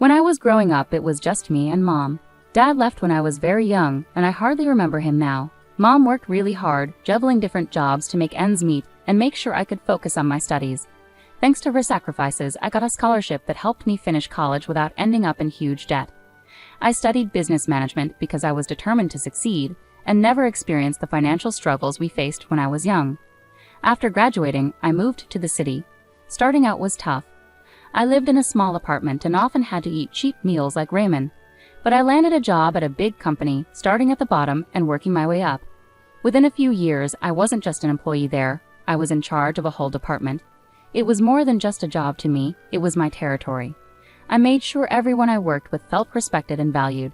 When I was growing up, it was just me and Mom. Dad left when I was very young, and I hardly remember him now. Mom worked really hard, juggling different jobs to make ends meet and make sure I could focus on my studies. Thanks to her sacrifices, I got a scholarship that helped me finish college without ending up in huge debt. I studied business management because I was determined to succeed and never experienced the financial struggles we faced when I was young. After graduating, I moved to the city. Starting out was tough. I lived in a small apartment and often had to eat cheap meals like ramen. But I landed a job at a big company, starting at the bottom and working my way up. Within a few years, I wasn't just an employee there, I was in charge of a whole department. It was more than just a job to me, it was my territory. I made sure everyone I worked with felt respected and valued.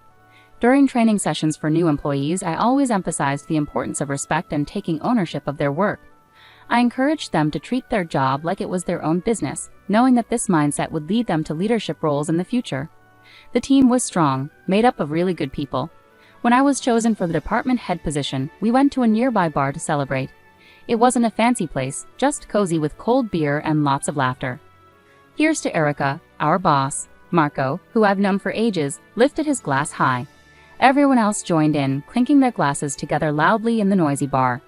During training sessions for new employees, I always emphasized the importance of respect and taking ownership of their work. I encouraged them to treat their job like it was their own business, knowing that this mindset would lead them to leadership roles in the future. The team was strong, made up of really good people. When I was chosen for the department head position, we went to a nearby bar to celebrate. It wasn't a fancy place, just cozy with cold beer and lots of laughter. Here's to Erica, our boss. Marco, who I've known for ages, lifted his glass high. Everyone else joined in, clinking their glasses together loudly in the noisy bar.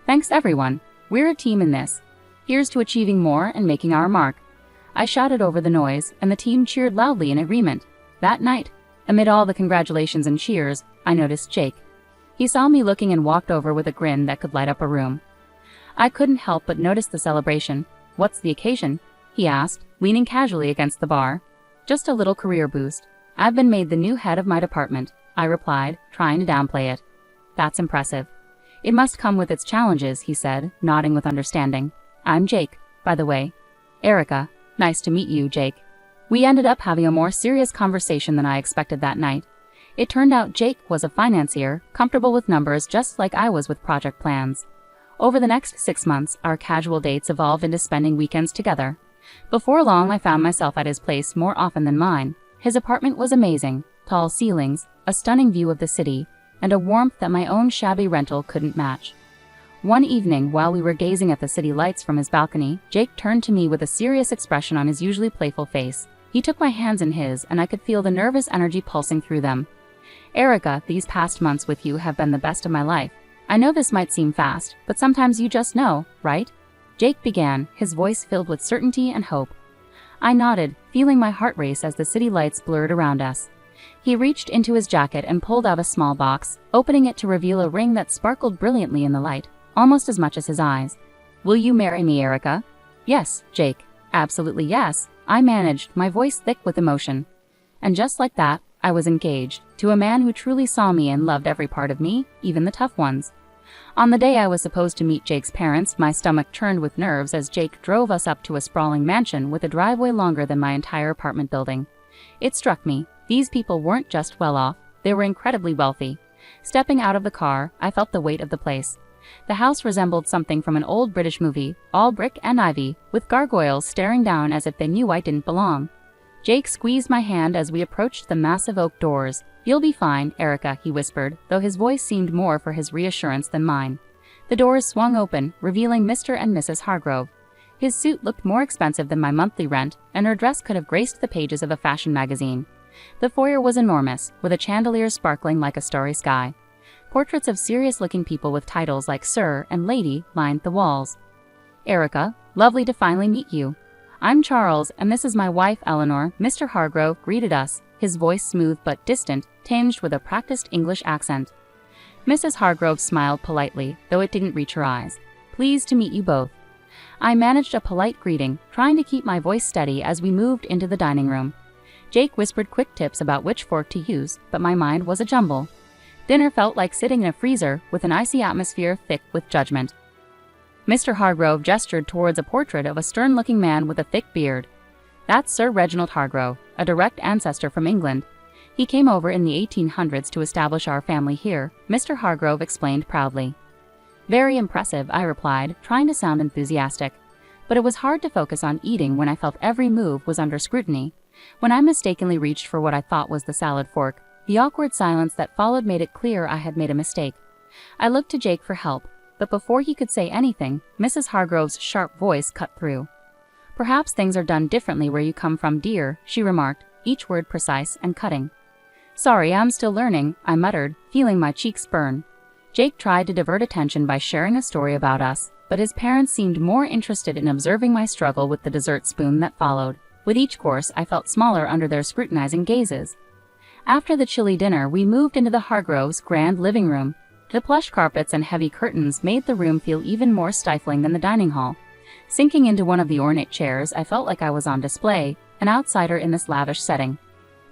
Thanks everyone. We're a team in this. Here's to achieving more and making our mark. I shouted over the noise, and the team cheered loudly in agreement. That night, amid all the congratulations and cheers, I noticed Jake. He saw me looking and walked over with a grin that could light up a room. I couldn't help but notice the celebration. What's the occasion? He asked, leaning casually against the bar. Just a little career boost. I've been made the new head of my department, I replied, trying to downplay it. That's impressive. It must come with its challenges, he said, nodding with understanding. I'm Jake, by the way. Erica. Nice to meet you, Jake. We ended up having a more serious conversation than I expected that night. It turned out Jake was a financier, comfortable with numbers just like I was with project plans. Over the next 6 months, our casual dates evolved into spending weekends together. Before long, I found myself at his place more often than mine. His apartment was amazing, tall ceilings, a stunning view of the city, and a warmth that my own shabby rental couldn't match. One evening, while we were gazing at the city lights from his balcony, Jake turned to me with a serious expression on his usually playful face. He took my hands in his, and I could feel the nervous energy pulsing through them. Erica, these past months with you have been the best of my life. I know this might seem fast, but sometimes you just know, right? Jake began, his voice filled with certainty and hope. I nodded, feeling my heart race as the city lights blurred around us. He reached into his jacket and pulled out a small box, opening it to reveal a ring that sparkled brilliantly in the light, almost as much as his eyes. Will you marry me, Erica? Yes, Jake. Absolutely yes, I managed, my voice thick with emotion. And just like that, I was engaged, to a man who truly saw me and loved every part of me, even the tough ones. On the day I was supposed to meet Jake's parents, my stomach churned with nerves as Jake drove us up to a sprawling mansion with a driveway longer than my entire apartment building. It struck me, these people weren't just well off, they were incredibly wealthy. Stepping out of the car, I felt the weight of the place. The house resembled something from an old British movie, all brick and ivy, with gargoyles staring down as if they knew I didn't belong. Jake squeezed my hand as we approached the massive oak doors. You'll be fine, Erica, he whispered, though his voice seemed more for his reassurance than mine. The doors swung open, revealing Mr. and Mrs. Hargrove. His suit looked more expensive than my monthly rent, and her dress could have graced the pages of a fashion magazine. The foyer was enormous, with a chandelier sparkling like a starry sky. Portraits of serious-looking people with titles like Sir and Lady lined the walls. Erica, lovely to finally meet you. I'm Charles, and this is my wife, Eleanor. Mr. Hargrove greeted us, his voice smooth but distant, tinged with a practiced English accent. Mrs. Hargrove smiled politely, though it didn't reach her eyes. Pleased to meet you both. I managed a polite greeting, trying to keep my voice steady as we moved into the dining room. Jake whispered quick tips about which fork to use, but my mind was a jumble. Dinner felt like sitting in a freezer, with an icy atmosphere thick with judgment. Mr. Hargrove gestured towards a portrait of a stern-looking man with a thick beard. That's Sir Reginald Hargrove, a direct ancestor from England. He came over in the 1800s to establish our family here, Mr. Hargrove explained proudly. Very impressive, I replied, trying to sound enthusiastic. But it was hard to focus on eating when I felt every move was under scrutiny. When I mistakenly reached for what I thought was the salad fork, the awkward silence that followed made it clear I had made a mistake. I looked to Jake for help, but before he could say anything, Mrs. Hargrove's sharp voice cut through. Perhaps things are done differently where you come from, dear, she remarked, each word precise and cutting. "Sorry, I'm still learning," I muttered, feeling my cheeks burn. Jake tried to divert attention by sharing a story about us, but his parents seemed more interested in observing my struggle with the dessert spoon that followed. With each course, I felt smaller under their scrutinizing gazes. After the chilly dinner, we moved into the Hargroves' grand living room. The plush carpets and heavy curtains made the room feel even more stifling than the dining hall. Sinking into one of the ornate chairs, I felt like I was on display, an outsider in this lavish setting.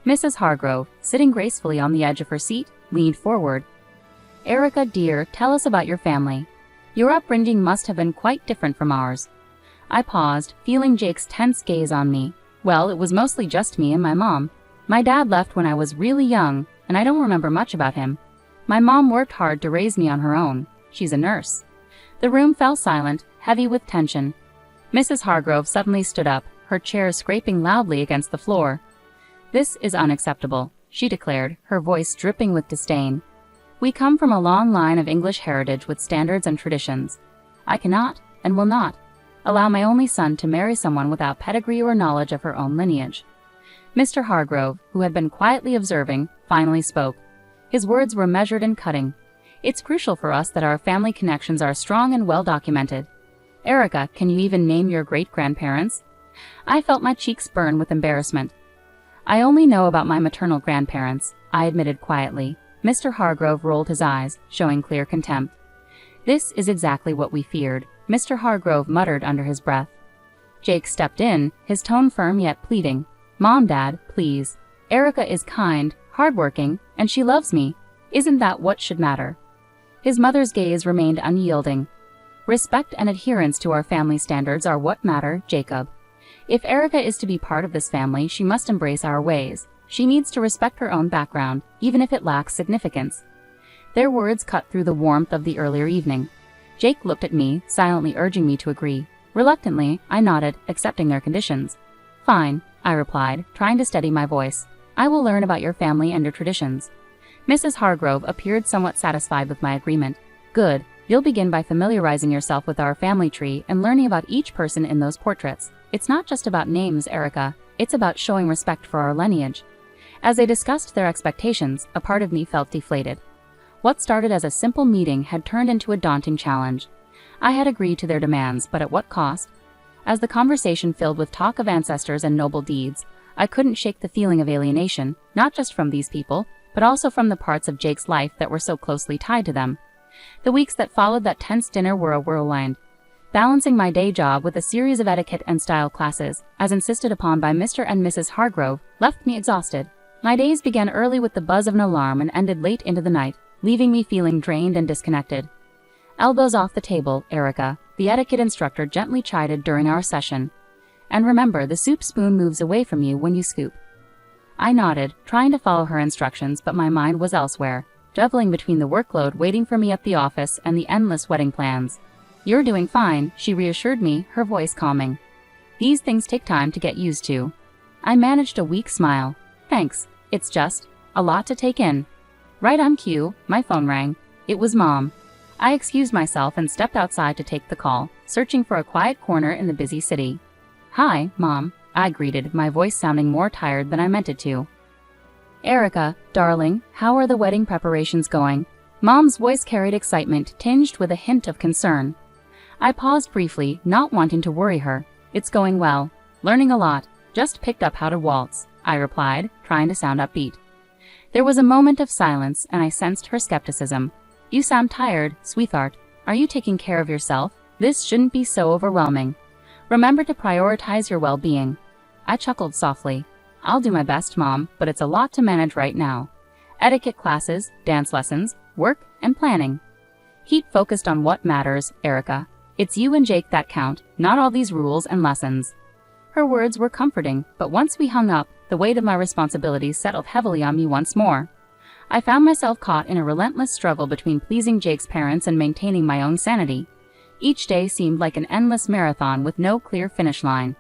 Mrs. Hargrove, sitting gracefully on the edge of her seat, leaned forward. "Erica, dear, tell us about your family. Your upbringing must have been quite different from ours." I paused, feeling Jake's tense gaze on me. "Well, it was mostly just me and my mom. My dad left when I was really young, and I don't remember much about him. My mom worked hard to raise me on her own. She's a nurse." The room fell silent, heavy with tension. Mrs. Hargrove suddenly stood up, her chair scraping loudly against the floor. "This is unacceptable," she declared, her voice dripping with disdain. "We come from a long line of English heritage with standards and traditions. I cannot, and will not, allow my only son to marry someone without pedigree or knowledge of her own lineage." Mr. Hargrove, who had been quietly observing, finally spoke. His words were measured and cutting. "It's crucial for us that our family connections are strong and well documented. Erica, can you even name your great-grandparents?" I felt my cheeks burn with embarrassment. "I only know about my maternal grandparents," I admitted quietly. Mr. Hargrove rolled his eyes, showing clear contempt. "This is exactly what we feared," Mr. Hargrove muttered under his breath. Jake stepped in, his tone firm yet pleading. "Mom, Dad, please. Erica is kind, hardworking, and she loves me. Isn't that what should matter?" His mother's gaze remained unyielding. "Respect and adherence to our family standards are what matter, Jacob. If Erica is to be part of this family, she must embrace our ways. She needs to respect her own background, even if it lacks significance." Their words cut through the warmth of the earlier evening. Jake looked at me, silently urging me to agree. Reluctantly, I nodded, accepting their conditions. "Fine," I replied, trying to steady my voice. "I will learn about your family and your traditions." Mrs. Hargrove appeared somewhat satisfied with my agreement. "Good. You'll begin by familiarizing yourself with our family tree and learning about each person in those portraits. It's not just about names, Erica. It's about showing respect for our lineage." As they discussed their expectations, a part of me felt deflated. What started as a simple meeting had turned into a daunting challenge. I had agreed to their demands, but at what cost? As the conversation filled with talk of ancestors and noble deeds, I couldn't shake the feeling of alienation, not just from these people, but also from the parts of Jake's life that were so closely tied to them. The weeks that followed that tense dinner were a whirlwind. Balancing my day job with a series of etiquette and style classes, as insisted upon by Mr. and Mrs. Hargrove, left me exhausted. My days began early with the buzz of an alarm and ended late into the night, leaving me feeling drained and disconnected. "Elbows off the table, Erica," the etiquette instructor gently chided during our session. "And remember, the soup spoon moves away from you when you scoop." I nodded, trying to follow her instructions, but my mind was elsewhere, juggling between the workload waiting for me at the office and the endless wedding plans. "You're doing fine," she reassured me, her voice calming. "These things take time to get used to." I managed a weak smile. "Thanks. It's just a lot to take in." Right on cue, my phone rang. It was Mom. I excused myself and stepped outside to take the call, searching for a quiet corner in the busy city. "Hi, Mom," I greeted, my voice sounding more tired than I meant it to. "Erica, darling, how are the wedding preparations going?" Mom's voice carried excitement, tinged with a hint of concern. I paused briefly, not wanting to worry her. "It's going well. Learning a lot. Just picked up how to waltz," I replied, trying to sound upbeat. There was a moment of silence, and I sensed her skepticism. "You sound tired, sweetheart. Are you taking care of yourself? This shouldn't be so overwhelming. Remember to prioritize your well-being." I chuckled softly. "I'll do my best, Mom, but it's a lot to manage right now. Etiquette classes, dance lessons, work, and planning. Keep focused on what matters, Erica. It's you and Jake that count, not all these rules and lessons." Her words were comforting, but once we hung up, the weight of my responsibilities settled heavily on me once more. I found myself caught in a relentless struggle between pleasing Jake's parents and maintaining my own sanity. Each day seemed like an endless marathon with no clear finish line.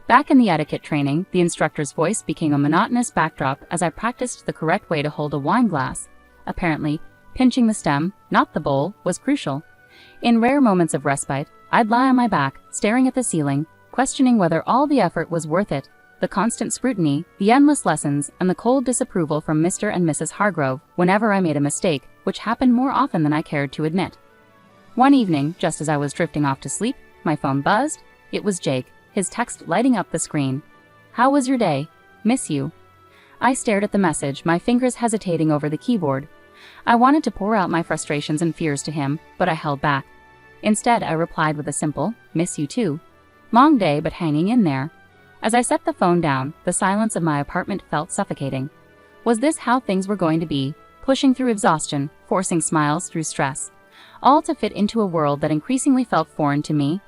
Back in the etiquette training, the instructor's voice became a monotonous backdrop as I practiced the correct way to hold a wine glass. Apparently, pinching the stem, not the bowl, was crucial. In rare moments of respite, I'd lie on my back, staring at the ceiling, questioning whether all the effort was worth it. the constant scrutiny, the endless lessons, and the cold disapproval from Mr. and Mrs. Hargrove whenever I made a mistake, which happened more often than I cared to admit. One evening, just as I was drifting off to sleep, my phone buzzed. It was Jake, his text lighting up the screen. "How was your day? Miss you." I stared at the message, my fingers hesitating over the keyboard. I wanted to pour out my frustrations and fears to him, but I held back. Instead, I replied with a simple, "Miss you too." Long day, but hanging in there. As I set the phone down, the silence of my apartment felt suffocating. Was this how things were going to be? Pushing through exhaustion, forcing smiles through stress, all to fit into a world that increasingly felt foreign to me?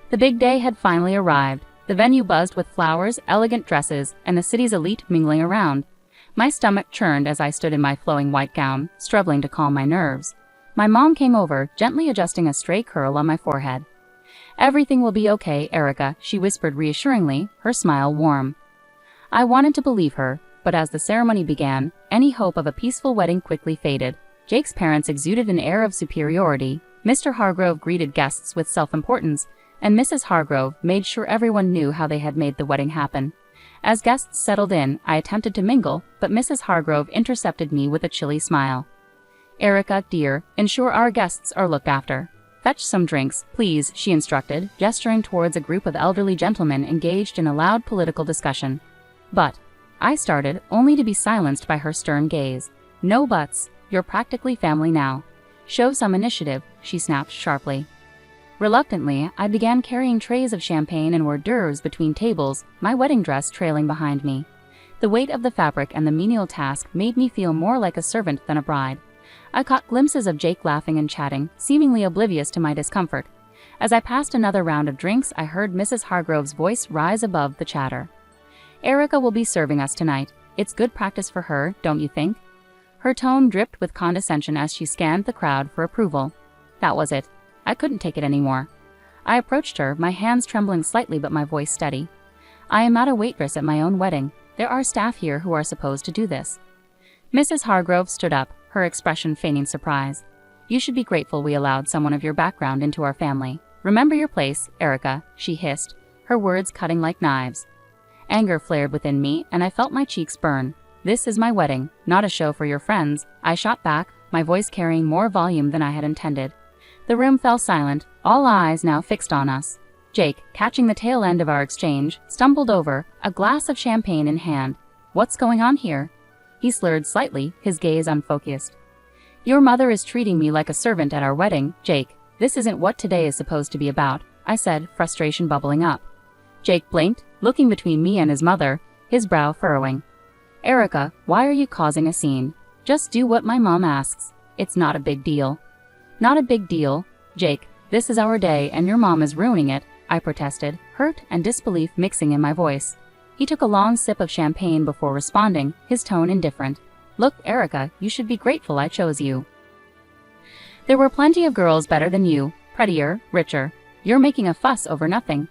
The big day had finally arrived. The venue buzzed with flowers, elegant dresses, and the city's elite mingling around. My stomach churned as I stood in my flowing white gown, struggling to calm my nerves. My mom came over, gently adjusting a stray curl on my forehead. "Everything will be okay, Erica," she whispered reassuringly, her smile warm. I wanted to believe her, but as the ceremony began, any hope of a peaceful wedding quickly faded. Jake's parents exuded an air of superiority. Mr. Hargrove greeted guests with self-importance, and Mrs. Hargrove made sure everyone knew how they had made the wedding happen. As guests settled in, I attempted to mingle, but Mrs. Hargrove intercepted me with a chilly smile. "Erica, dear, ensure our guests are looked after. Fetch some drinks, please," she instructed, gesturing towards a group of elderly gentlemen engaged in a loud political discussion. "But," I started, only to be silenced by her stern gaze. "No buts, you're practically family now. Show some initiative," she snapped sharply. Reluctantly, I began carrying trays of champagne and hors d'oeuvres between tables, my wedding dress trailing behind me. The weight of the fabric and the menial task made me feel more like a servant than a bride. I caught glimpses of Jake laughing and chatting, seemingly oblivious to my discomfort. As I passed another round of drinks, I heard Mrs. Hargrove's voice rise above the chatter. "Erica will be serving us tonight. It's good practice for her, don't you think?" Her tone dripped with condescension as she scanned the crowd for approval. That was it. I couldn't take it anymore. I approached her, my hands trembling slightly but my voice steady. "I am not a waitress at my own wedding. There are staff here who are supposed to do this." Mrs. Hargrove stood up, her expression feigning surprise. "You should be grateful we allowed someone of your background into our family. Remember your place, Erica," she hissed, her words cutting like knives. Anger flared within me, and I felt my cheeks burn. "This is my wedding, not a show for your friends," I shot back, my voice carrying more volume than I had intended. The room fell silent, all eyes now fixed on us. Jake, catching the tail end of our exchange, stumbled over, a glass of champagne in hand. "What's going on here?" He slurred slightly, his gaze unfocused. "Your mother is treating me like a servant at our wedding, Jake. This isn't what today is supposed to be about," I said, frustration bubbling up. Jake blinked, looking between me and his mother, his brow furrowing. "Erica, why are you causing a scene? Just do what my mom asks. It's not a big deal." "Not a big deal, Jake. This is our day and your mom is ruining it," I protested, hurt and disbelief mixing in my voice. He took a long sip of champagne before responding, his tone indifferent. "Look, Erica, you should be grateful I chose you. There were plenty of girls better than you, prettier, richer. You're making a fuss over nothing."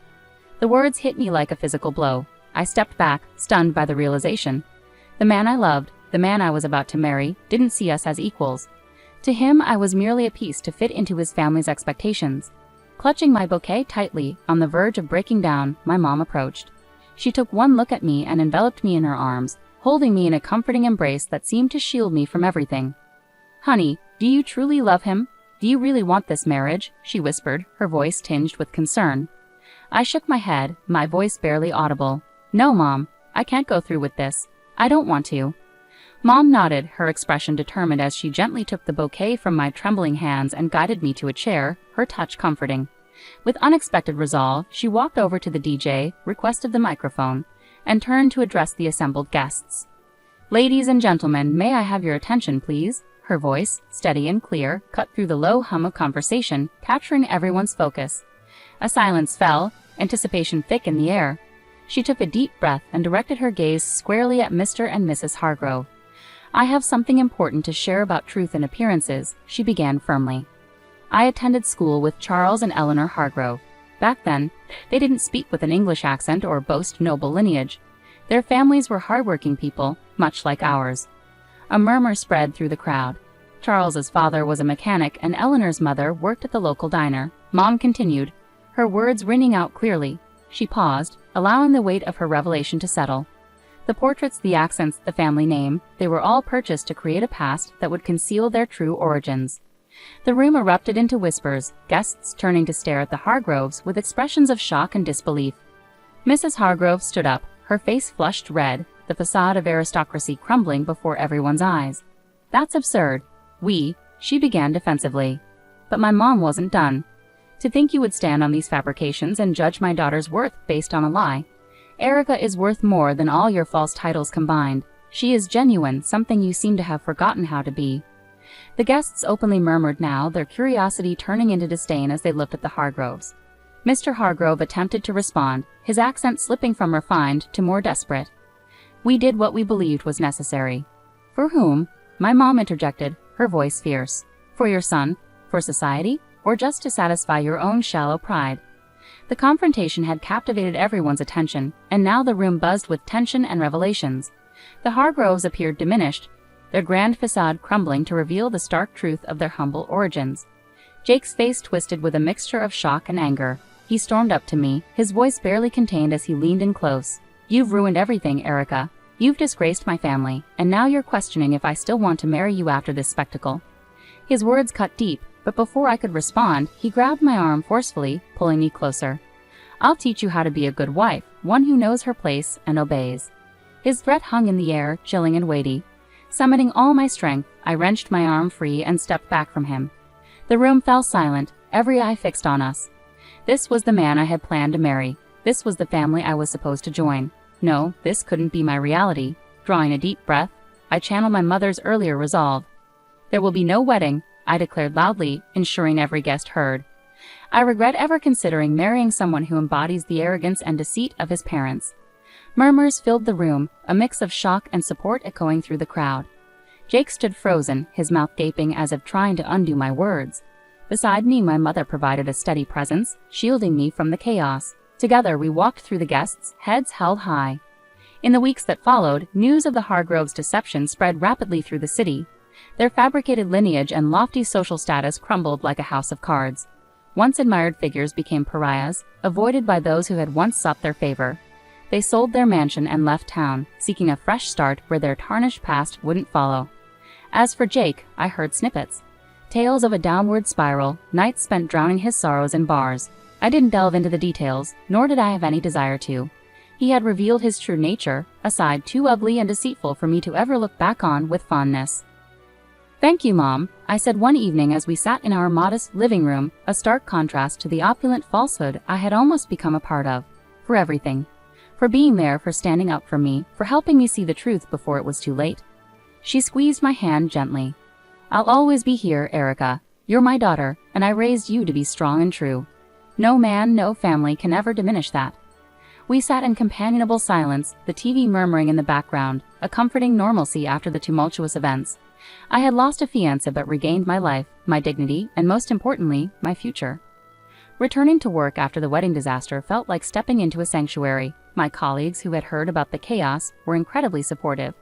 The words hit me like a physical blow. I stepped back, stunned by the realization. The man I loved, the man I was about to marry, didn't see us as equals. To him, I was merely a piece to fit into his family's expectations. Clutching my bouquet tightly, on the verge of breaking down, my mom approached. She took one look at me and enveloped me in her arms, holding me in a comforting embrace that seemed to shield me from everything. "Honey, do you truly love him? Do you really want this marriage?" she whispered, her voice tinged with concern. I shook my head, my voice barely audible. "No, Mom, I can't go through with this. I don't want to." Mom nodded, her expression determined as she gently took the bouquet from my trembling hands and guided me to a chair, her touch comforting. With unexpected resolve, she walked over to the DJ, requested the microphone, and turned to address the assembled guests. "Ladies and gentlemen, may I have your attention, please?" Her voice, steady and clear, cut through the low hum of conversation, capturing everyone's focus. A silence fell, anticipation thick in the air. She took a deep breath and directed her gaze squarely at Mr. and Mrs. Hargrove. "I have something important to share about truth and appearances," she began firmly. "I attended school with Charles and Eleanor Hargrove. Back then, they didn't speak with an English accent or boast noble lineage. Their families were hardworking people, much like ours." A murmur spread through the crowd. Charles's father was a mechanic and Eleanor's mother worked at the local diner. Mom continued, her words ringing out clearly. She paused, allowing the weight of her revelation to settle. The portraits, the accents, the family name, they were all purchased to create a past that would conceal their true origins. The room erupted into whispers, guests turning to stare at the Hargroves with expressions of shock and disbelief. Mrs. Hargrove stood up, her face flushed red, the facade of aristocracy crumbling before everyone's eyes. "That's absurd. She began defensively. But my mom wasn't done. "To think you would stand on these fabrications and judge my daughter's worth based on a lie. Erica is worth more than all your false titles combined. She is genuine, something you seem to have forgotten how to be." The guests openly murmured now, their curiosity turning into disdain as they looked at the Hargroves. Mr. Hargrove attempted to respond, his accent slipping from refined to more desperate. "We did what we believed was necessary." "For whom?" my mom interjected, her voice fierce. "For your son? For society? Or just to satisfy your own shallow pride?" The confrontation had captivated everyone's attention, and now the room buzzed with tension and revelations. The Hargroves appeared diminished, their grand facade crumbling to reveal the stark truth of their humble origins. Jake's face twisted with a mixture of shock and anger. He stormed up to me, his voice barely contained as he leaned in close. "You've ruined everything, Erica. You've disgraced my family, and now you're questioning if I still want to marry you after this spectacle." His words cut deep, but before I could respond, he grabbed my arm forcefully, pulling me closer. "I'll teach you how to be a good wife, one who knows her place and obeys." His threat hung in the air, chilling and weighty. Summoning all my strength, I wrenched my arm free and stepped back from him. The room fell silent, every eye fixed on us. This was the man I had planned to marry. This was the family I was supposed to join. No, this couldn't be my reality. Drawing a deep breath, I channeled my mother's earlier resolve. "There will be no wedding," I declared loudly, ensuring every guest heard. "I regret ever considering marrying someone who embodies the arrogance and deceit of his parents." Murmurs filled the room, a mix of shock and support echoing through the crowd. Jake stood frozen, his mouth gaping as if trying to undo my words. Beside me, my mother provided a steady presence, shielding me from the chaos. Together we walked through the guests, heads held high. In the weeks that followed, news of the Hargroves' deception spread rapidly through the city. Their fabricated lineage and lofty social status crumbled like a house of cards. Once admired figures became pariahs, avoided by those who had once sought their favor. They sold their mansion and left town, seeking a fresh start where their tarnished past wouldn't follow. As for Jake, I heard snippets. Tales of a downward spiral, nights spent drowning his sorrows in bars. I didn't delve into the details, nor did I have any desire to. He had revealed his true nature, a side too ugly and deceitful for me to ever look back on with fondness. "Thank you, Mom," I said one evening as we sat in our modest living room, a stark contrast to the opulent falsehood I had almost become a part of. "For everything. For being there, for standing up for me, for helping me see the truth before it was too late." She squeezed my hand gently. "I'll always be here, Erica. You're my daughter, and I raised you to be strong and true. No man, no family can ever diminish that." We sat in companionable silence, the TV murmuring in the background, a comforting normalcy after the tumultuous events. I had lost a fiancé but regained my life, my dignity, and most importantly, my future. Returning to work after the wedding disaster felt like stepping into a sanctuary. My colleagues who had heard about the chaos were incredibly supportive.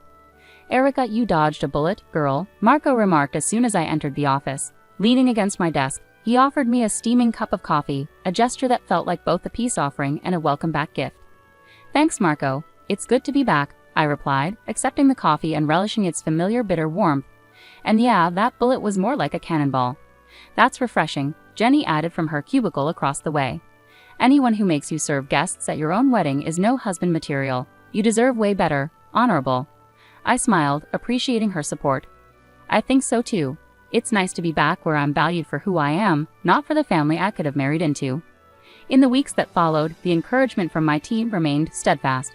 "Erica, you dodged a bullet, girl," Marco remarked as soon as I entered the office. Leaning against my desk, he offered me a steaming cup of coffee, a gesture that felt like both a peace offering and a welcome-back gift. "Thanks, Marco. It's good to be back," I replied, accepting the coffee and relishing its familiar bitter warmth. "And yeah, that bullet was more like a cannonball." "That's refreshing," Jenny added from her cubicle across the way. "Anyone who makes you serve guests at your own wedding is no husband material. You deserve way better, honorable." I smiled, appreciating her support. "I think so too. It's nice to be back where I'm valued for who I am, not for the family I could have married into." In the weeks that followed, the encouragement from my team remained steadfast.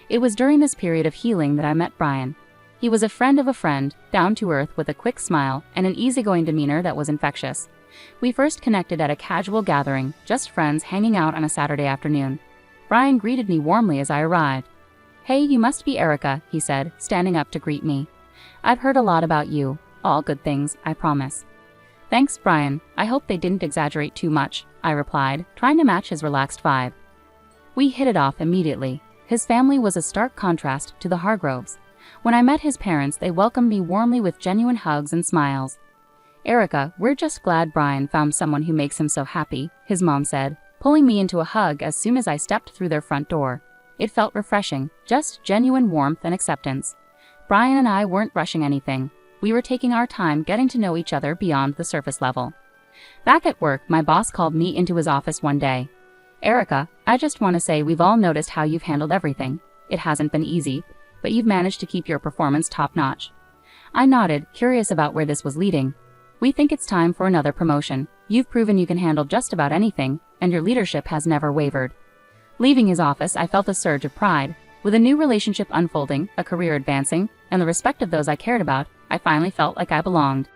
It was during this period of healing that I met Brian. He was a friend of a friend, down to earth with a quick smile and an easygoing demeanor that was infectious. We first connected at a casual gathering, just friends hanging out on a Saturday afternoon. Brian greeted me warmly as I arrived. "Hey, you must be Erica," he said, standing up to greet me. "I've heard a lot about you. All good things, I promise." "Thanks, Brian. I hope they didn't exaggerate too much," I replied, trying to match his relaxed vibe. We hit it off immediately. His family was a stark contrast to the Hargroves. When I met his parents, they welcomed me warmly with genuine hugs and smiles. "Erica, we're just glad Brian found someone who makes him so happy," his mom said, pulling me into a hug as soon as I stepped through their front door. It felt refreshing, just genuine warmth and acceptance. Brian and I weren't rushing anything. We were taking our time getting to know each other beyond the surface level. Back at work, my boss called me into his office one day. "Erica, I just want to say we've all noticed how you've handled everything. It hasn't been easy, but you've managed to keep your performance top-notch." I nodded, curious about where this was leading. "We think it's time for another promotion. You've proven you can handle just about anything, and your leadership has never wavered." Leaving his office, I felt a surge of pride. With a new relationship unfolding, a career advancing, and the respect of those I cared about, I finally felt like I belonged.